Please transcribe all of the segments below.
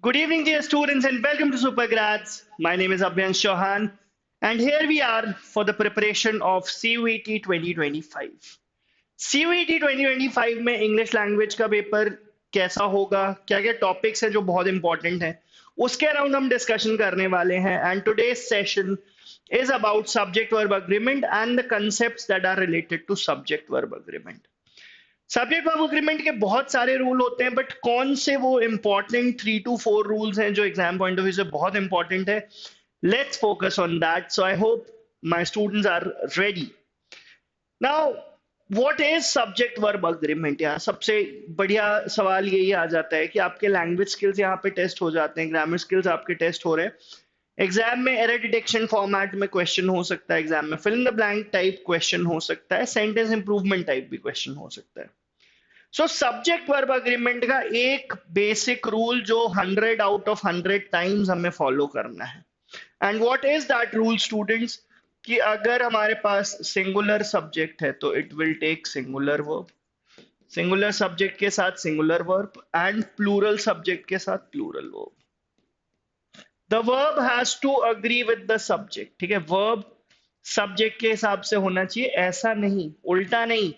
Good evening, dear students, and welcome to Supergrads. My name is Abhyansh Chauhan, and here we are for the preparation of CUET 2025. CUET 2025 में English language का paper कैसा होगा, क्या क्या topics हैं जो बहुत इंपॉर्टेंट हैं, उसके अराउंड हम डिस्कशन करने वाले हैं. And today's session is about subject verb agreement and the concepts that are related to subject verb agreement. Subject verb agreement के बहुत सारे रूल होते हैं, बट कौन से वो इंपॉर्टेंट 3 to 4 रूल्स हैं जो एग्जाम पॉइंट ऑफ व्यू से बहुत इंपॉर्टेंट है. Let's focus on that. So I hope my students are ready. Now what is subject verb agreement? यार सबसे बढ़िया सवाल यही आ जाता है कि आपके लैंग्वेज स्किल्स यहाँ पे टेस्ट हो जाते हैं, ग्रामर स्किल्स आपके टेस्ट हो रहे हैं. एग्जाम में एरर डिटेक्शन फॉर्मेट में क्वेश्चन हो सकता है, एग्जाम में fill in the blank type question हो सकता है, सेंटेंस इंप्रूवमेंट टाइप भी क्वेश्चन हो सकता है. सो सब्जेक्ट वर्ब अग्रीमेंट का एक बेसिक रूल जो 100 आउट ऑफ 100 टाइम्स हमें फॉलो करना है. And what is that rule students? कि अगर हमारे पास सिंगुलर सब्जेक्ट है तो it will take singular verb, singular subject के साथ singular verb, and plural subject के साथ plural verb. The verb has to agree with the subject. ठीक है, वर्ब सब्जेक्ट के हिसाब से होना चाहिए, ऐसा नहीं, उल्टा नहीं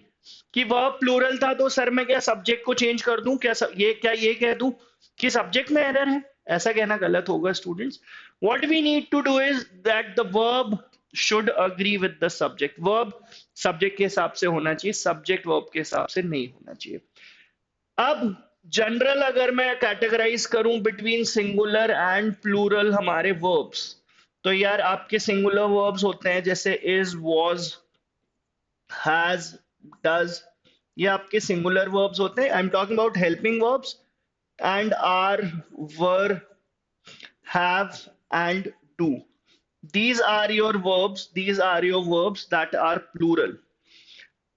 कि वर्ब प्लूरल था तो सर मैं क्या सब्जेक्ट को चेंज कर दूं, क्या ये कह दूं कि सब्जेक्ट में एरर है. ऐसा कहना गलत होगा students. What we need to do is that the verb should agree with the subject. Verb subject के हिसाब से होना चाहिए, सब्जेक्ट वर्ब के हिसाब से नहीं होना चाहिए. अब जनरल अगर मैं कैटेगराइज करूं बिटवीन सिंगुलर एंड प्लूरल हमारे वर्ब्स, तो यार आपके सिंगुलर वर्ब्स होते हैं जैसे इज, वॉज, हैज, does. ये आपके सिंगुलर वर्ब्स होते हैं. I am talking about helping verbs and are, were, have and do. These are your verbs, these are your verbs that are plural.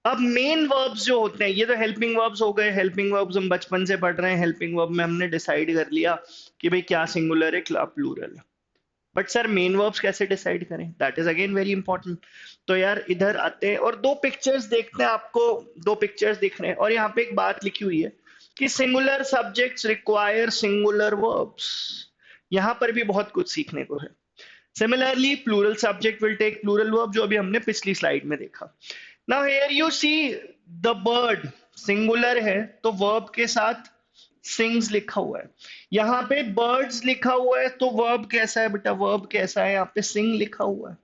अब main verbs जो होते हैं, ये तो हेल्पिंग वर्ब्स हो गए. हेल्पिंग वर्ब्स हम बचपन से पढ़ रहे हैं. हेल्पिंग वर्ब में हमने डिसाइड कर लिया कि भाई क्या सिंगुलर है क्या प्लूरल है. बट सर मेन वर्ब्स कैसे डिसाइड करें? That is again very important. तो यार इधर आते हैं और दो पिक्चर्स देखते हैं. आपको दो पिक्चर्स दिख रहे हैं और यहाँ पे एक बात लिखी हुई है कि singular subjects require singular verbs. यहाँ पर भी बहुत कुछ सीखने को है. Similarly plural subject will take plural verb, जो अभी हमने पिछली स्लाइड में देखा. Now here you see the bird singular है तो वर्ब के साथ सिंग्स लिखा हुआ है. यहाँ पे बर्ड्स लिखा हुआ है तो वर्ब कैसा है बेटा? वर्ब कैसा है? यहाँ पे सिंग लिखा हुआ है.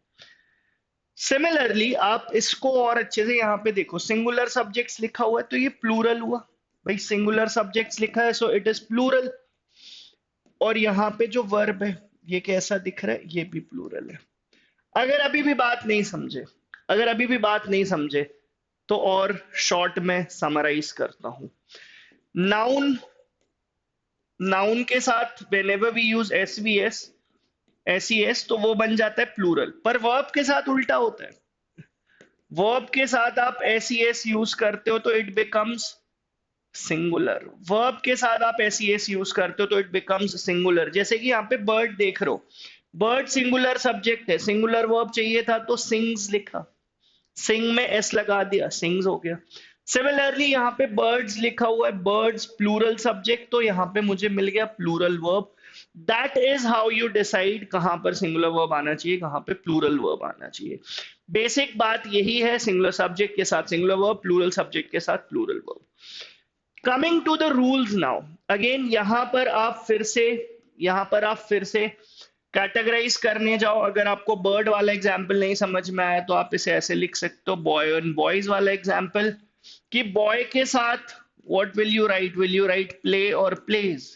सिमिलरली आप इसको और अच्छे से यहाँ पे देखो, सिंगुलर सब्जेक्ट्स लिखा हुआ है तो ये प्लूरल हुआ भाई. सिंगुलर सब्जेक्ट्स लिखा है सो इट इज प्लूरल. और यहाँ पे जो वर्ब है ये कैसा दिख रहा है? ये भी प्लूरल है. अगर अभी भी बात नहीं समझे, अगर अभी भी बात नहीं समझे तो और शॉर्ट में समराइज करता हूं. नाउन, नाउन के साथ whenever we use SVS, SES तो वो बन जाता है प्लूरल. पर वर्ब के साथ उल्टा होता है. वर्ब के साथ आप SES यूज करते हो तो इट बिकम्स सिंगुलर. वर्ब के साथ आप SES यूज करते हो तो इट बिकम्स सिंगुलर. जैसे कि यहाँ पे बर्ड देख रहे हो, बर्ड सिंगुलर सब्जेक्ट है, सिंगुलर वर्ब चाहिए था तो सिंग्स लिखा, सिंग में S लगा दिया, सिंग्स हो गया. सिमिलरली यहाँ पे बर्ड्स लिखा हुआ है, बर्ड्स प्लूरल सब्जेक्ट तो यहाँ पे मुझे मिल गया plural verb. That is how you decide कहां पर सिंगुलर वर्ब आना चाहिए, कहां पे प्लूरल वर्ब आना चाहिए. बेसिक बात यही है, सिंगुलर सब्जेक्ट के साथ सिंगुलर वर्ब, प्लूरल सब्जेक्ट के साथ plural verb. Coming to the rules now, again यहाँ पर आप फिर से कैटेगराइज करने जाओ. अगर आपको बर्ड वाला एग्जाम्पल नहीं समझ में आया तो आप इसे ऐसे लिख सकते हो, बॉय एंड बॉयज वाला एग्जाम्पल, कि बॉय के साथ what will you write? Will you write play और plays?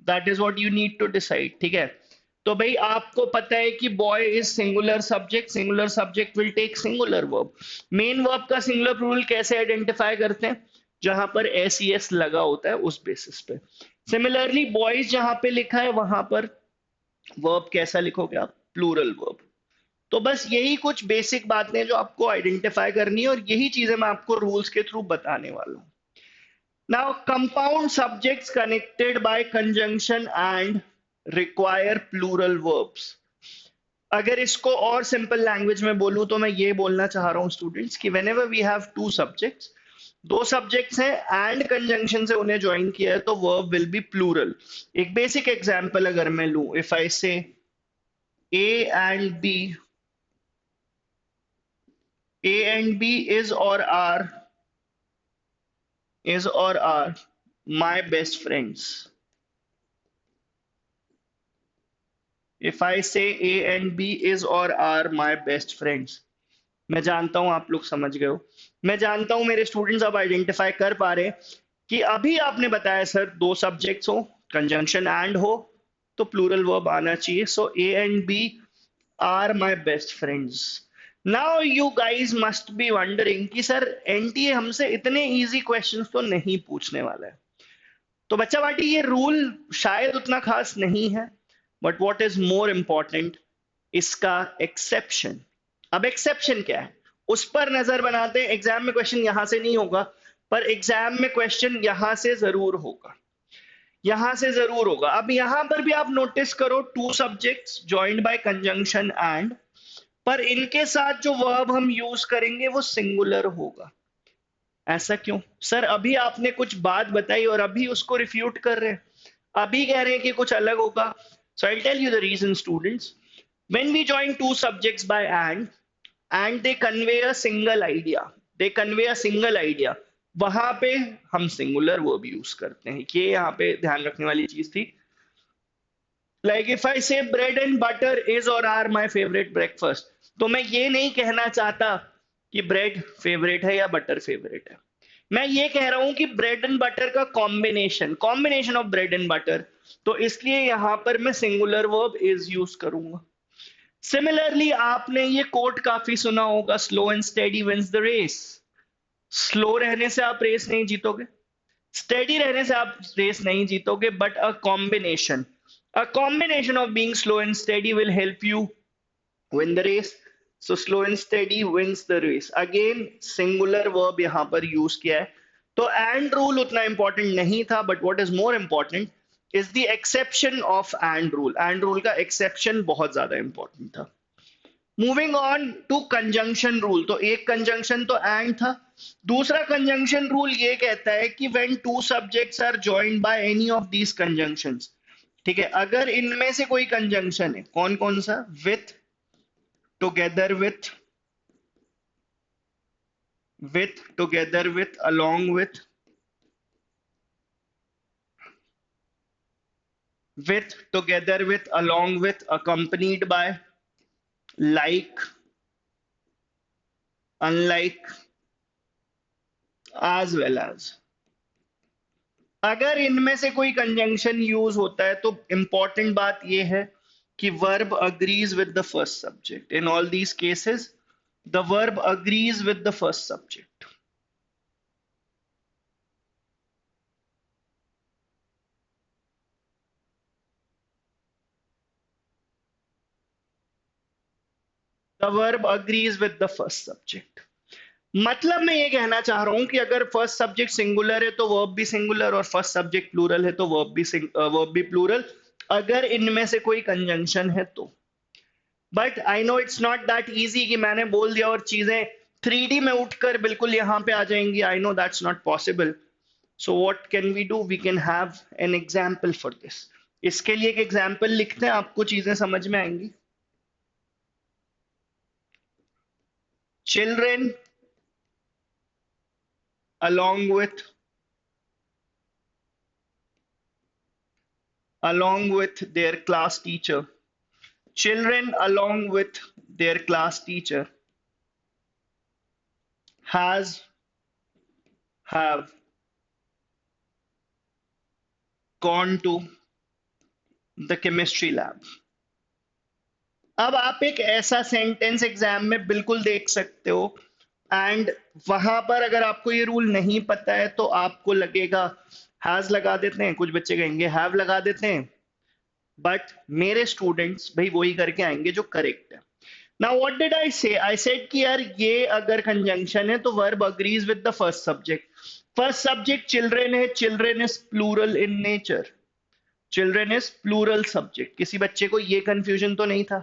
That is what you need to decide. ठीक है, तो भाई आपको पता है कि boy is singular subject, singular subject will take singular verb. Main verb का सिंगुलर प्लूरल कैसे आइडेंटिफाई करते हैं? जहां पर SES लगा होता है उस बेसिस पे. सिमिलरली बॉयज जहां पे लिखा है वहां पर वर्ब कैसा लिखोगे आप? Plural verb. तो बस यही कुछ बेसिक बातें जो आपको आइडेंटिफाई करनी है और यही चीजें मैं आपको रूल्स के थ्रू बताने वाला हूं. Now compound subjects connected by conjunction and require plural verbs. अगर इसको और सिंपल लैंग्वेज में बोलूं तो मैं ये बोलना चाह रहा हूं स्टूडेंट्स कि whenever we have two subjects, दो सब्जेक्ट्स हैं एंड कंजंक्शन से उन्हें ज्वाइन किया है तो वर्ब विल बी प्लूरल। एक बेसिक एग्जांपल अगर मैं लूं, इफ आई से A and B, A and B is or are my best friends. If I say A and B is or are my best friends, मैं जानता हूं आप लोग समझ गए हो, मैं जानता हूं मेरे स्टूडेंट्स अब आइडेंटिफाई कर पा रहे हैं कि अभी आपने बताया सर दो सब्जेक्ट्स हो, कंजंक्शन एंड हो, तो प्लूरल वर्ब आना चाहिए। So A and B are my best friends. Now you guys must be wondering कि सर एनटीए हमसे इतने इजी क्वेश्चंस तो नहीं पूछने वाला है। तो बच्चा बाटी ये रूल शायद उतना खास नहीं है, but what is more important, इसका एक्सेप्शन। अब एक्सेप्शन क्या है उस पर नजर बनाते हैं। एग्जाम में क्वेश्चन यहां से नहीं होगा, पर एग्जाम में क्वेश्चन यहां से जरूर होगा, यहां से जरूर होगा। अब यहां पर भी आप नोटिस करो, two subjects joined by conjunction and, पर इनके साथ जो वर्ब हम यूज करेंगे वो सिंगुलर होगा। ऐसा क्यों सर? अभी आपने कुछ बात बताई और अभी उसको रिफ्यूट कर रहे हैं, अभी कह रहे हैं कि कुछ अलग होगा। So I tell you the reason students. When we join two subjects by and they convey a single idea, they convey a single idea, वहां पे हम सिंगुलर वर्ब यूज करते हैं। ये यहाँ पे ध्यान रखने वाली चीज थी। Like if I say bread and butter is or are my favorite breakfast, तो मैं ये नहीं कहना चाहता कि ब्रेड फेवरेट है या बटर फेवरेट है, मैं ये कह रहा हूं कि ब्रेड एंड बटर का combination of bread and butter, तो इसलिए यहां पर मैं सिंगुलर वर्ब इज यूज करूंगा। सिमिलरली आपने ये कोट काफी सुना होगा, slow and steady wins the race. Slow रहने से आप रेस नहीं जीतोगे, स्टेडी रहने से आप रेस नहीं जीतोगे, but a combination of being slow and steady will help you win the race. So slow and steady wins the race. Again singular verb यहां पर यूज किया है। तो and rule उतना इंपॉर्टेंट नहीं था, but what is more important is the exception of and rule. And rule का exception बहुत ज्यादा इंपॉर्टेंट था। Moving on to conjunction rule, तो एक कंजंक्शन तो एंड था, दूसरा कंजंक्शन रूल ये कहता है कि when two subjects are joined by any of these conjunctions, ठीक है, अगर इनमें से कोई कंजंक्शन है, कौन कौन सा, with, together with, together with, along with, together with, along with, accompanied by, like, unlike, as well as, अगर इनमें से कोई कंजंक्शन यूज होता है तो इंपॉर्टेंट बात यह है कि verb agrees with the first subject. In all these cases the verb agrees with the first subject. The verb agrees with the first subject। मतलब मैं ये कहना चाह रहा हूं कि अगर फर्स्ट सब्जेक्ट सिंगुलर है तो वर्ब भी सिंगुलर, और फर्स्ट सब्जेक्ट प्लूरल है तो वर्ब भी प्लूरल, अगर इनमें से कोई कंजंक्शन है तो। But I know it's not that easy कि मैंने बोल दिया और चीजें 3D में उठकर बिल्कुल यहां पे आ जाएंगी। I know that's not possible. So what can we do, we can have an example for this. इसके लिए एक एग्जाम्पल लिखते हैं, आपको चीजें समझ में आएंगी। Children along with their class teacher, children along with their class teacher have gone to the chemistry lab। अब आप एक ऐसा सेंटेंस एग्जाम में बिल्कुल देख सकते हो, एंड वहां पर अगर आपको ये रूल नहीं पता है तो आपको लगेगा हैज लगा देते हैं, कुछ बच्चे कहेंगे हैव लगा देते हैं, बट मेरे स्टूडेंट्स भाई वही करके आएंगे जो करेक्ट है। नाउ व्हाट डिड आई से, आई सेड कि यार ये अगर कंजंक्शन है तो verb agrees with the first subject. First subject children है, children is plural in nature, children is plural subject. किसी बच्चे को ये कंफ्यूजन तो नहीं था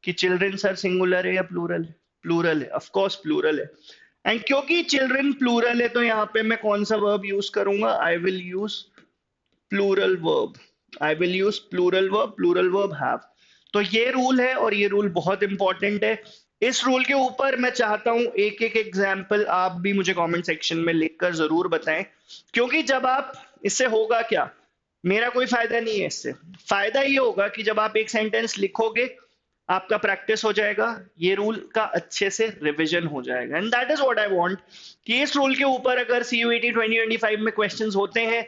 कि चिल्ड्रेन सर सिंगुलर है या प्लूरल है? प्लूरल है, ऑफ कोर्स प्लूरल है। एंड क्योंकि चिल्ड्रन प्लूरल है तो यहाँ पे मैं कौन सा वर्ब यूज करूंगा? I will use plural verb. I will use plural verb have. तो ये रूल है और ये रूल बहुत इंपॉर्टेंट है। इस रूल के ऊपर मैं चाहता हूं एक एक एग्जाम्पल आप भी मुझे कमेंट सेक्शन में लिखकर जरूर बताएं, क्योंकि जब आप, इससे होगा क्या, मेरा कोई फायदा नहीं है इससे। फायदा ये होगा कि जब आप एक सेंटेंस लिखोगे आपका प्रैक्टिस हो जाएगा, ये रूल का अच्छे से रिवीजन हो जाएगा, and that is what I want कि इस रूल के ऊपर अगर सीयूईटी 2025 में क्वेश्चंस होते हैं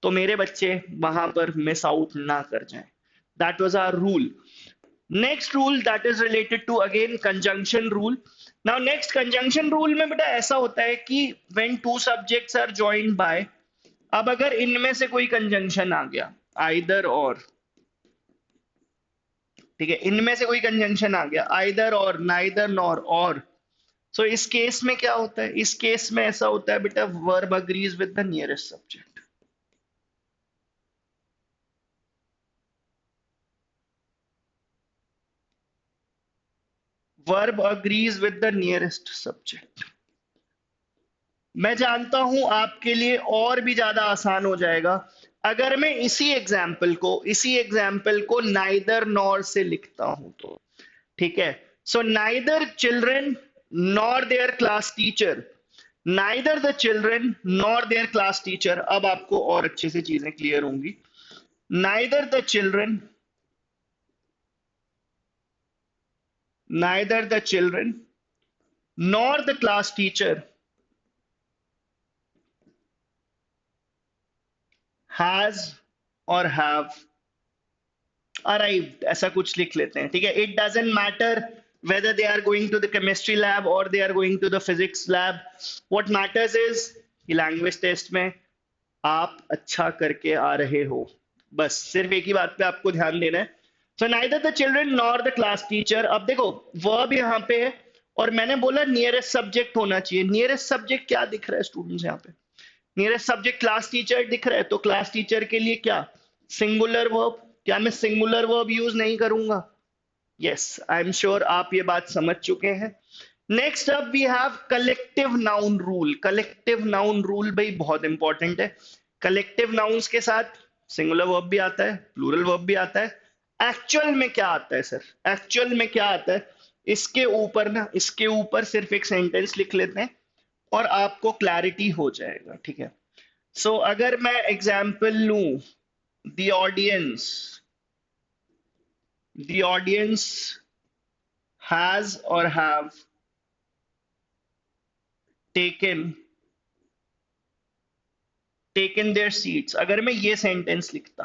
तो मेरे बच्चे वहां पर मिस आउट ना कर जाएं। That was our rule. Next rule that is related to again conjunction rule. Now next conjunction rule में बेटा ऐसा होता है कि when two subjects are joined by, अब अगर इनमें से कोई कंजंक्शन आ गया, आइदर और, ठीक है, इनमें से कोई कंजंक्शन आ गया, आइदर और, नाइदर नॉर और, सो इस केस में क्या होता है? इस केस में ऐसा होता है बेटा, verb agrees with the nearest subject. Verb agrees with the nearest subject. मैं जानता हूं आपके लिए और भी ज्यादा आसान हो जाएगा अगर मैं इसी एग्जाम्पल को नाइदर नॉर से लिखता हूं तो, ठीक है। So neither children nor their class teacher, neither the children nor their class teacher, अब आपको और अच्छे से चीजें क्लियर होंगी। Neither the children, neither the children nor the class teacher has और हैव अराइव्ड, ऐसा कुछ लिख लेते हैं, ठीक है। It doesn't matter whether they are going to the chemistry lab or they are going to the physics lab, what matters is कि language test में आप अच्छा करके आ रहे हो, बस सिर्फ एक ही बात पे आपको ध्यान देना है। So neither the children nor the class teacher. अब देखो वर्ब यहाँ पे है और मैंने बोला नियरेस्ट सब्जेक्ट होना चाहिए। नियरेस्ट सब्जेक्ट क्या दिख रहा है स्टूडेंट्स? यहाँ पे नियरेस्ट सब्जेक्ट क्लास टीचर दिख रहा है, तो क्लास टीचर के लिए क्या? Singular verb. क्या मैं सिंगुलर वर्ब यूज नहीं करूंगा? यस, आई एम श्योर आप ये बात समझ चुके हैं। Next up we have collective noun rule. Collective noun rule भाई बहुत इंपॉर्टेंट है। कलेक्टिव नाउन्स के साथ सिंगुलर वर्ब भी आता है, प्लूरल वर्ब भी आता है। एक्चुअल में क्या आता है सर? एक्चुअल में क्या आता है? इसके ऊपर ना, इसके ऊपर सिर्फ एक सेंटेंस लिख लेते हैं और आपको क्लैरिटी हो जाएगा, ठीक है। सो अगर मैं एग्जाम्पल लूं, the audience has or have taken their seats, अगर मैं ये सेंटेंस लिखता,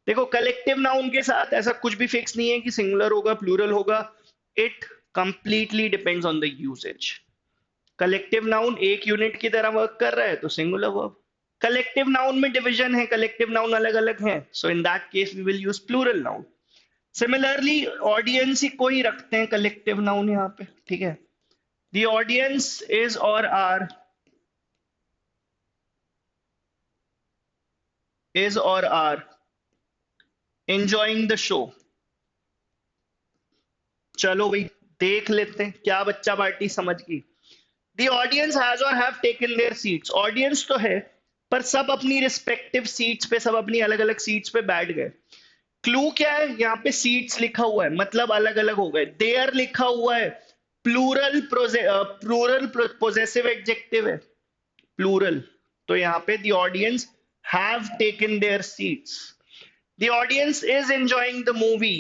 देखो कलेक्टिव नाउन के साथ ऐसा कुछ भी फिक्स नहीं है कि सिंगुलर होगा प्लूरल होगा, it completely depends on the usage. Collective noun एक यूनिट की तरह वर्क कर रहा है तो सिंगुलर वर्ब। कलेक्टिव नाउन में डिवीजन है, कलेक्टिव नाउन अलग अलग हैं, so in that case we will use plural noun. Similarly audience ही कोई रखते हैं कलेक्टिव नाउन यहाँ पे, ठीक है। The audience is or are enjoying the show। चलो भाई देख लेते हैं क्या बच्चा पार्टी समझ गई। The audience has or have taken their seats। Audience तो है पर सब अपनी रिस्पेक्टिव सीट्स पे, सब अपनी अलग अलग सीट्स पे बैठ गए। क्लू क्या है? यहाँ पे सीट्स लिखा हुआ है मतलब अलग अलग हो गए। देयर लिखा हुआ है, प्लूरल पोजेसिव एडजेक्टिव है, प्लूरल, तो यहाँ पे the audience have taken there seats. The audience is enjoying the movie,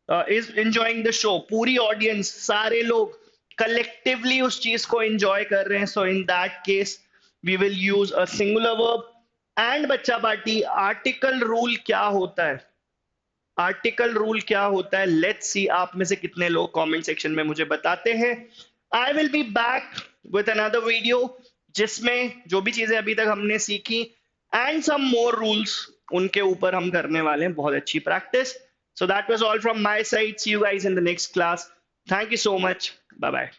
is enjoying the show, पूरी ऑडियंस, सारे लोग कलेक्टिवली उस चीज को एंजॉय कर रहे हैं, so in that case we will use a singular verb. And बच्चा पार्टी आर्टिकल रूल क्या होता है? आर्टिकल रूल क्या होता है? लेट्स सी आप में से कितने लोग कमेंट सेक्शन में मुझे बताते हैं। I will be back with another video जिसमें जो भी चीजें अभी तक हमने सीखी एंड सम मोर रूल्स, उनके ऊपर हम करने वाले हैं बहुत अच्छी practice. So that was all from my side. See you guys in the next class. Thank you so much. Bye bye.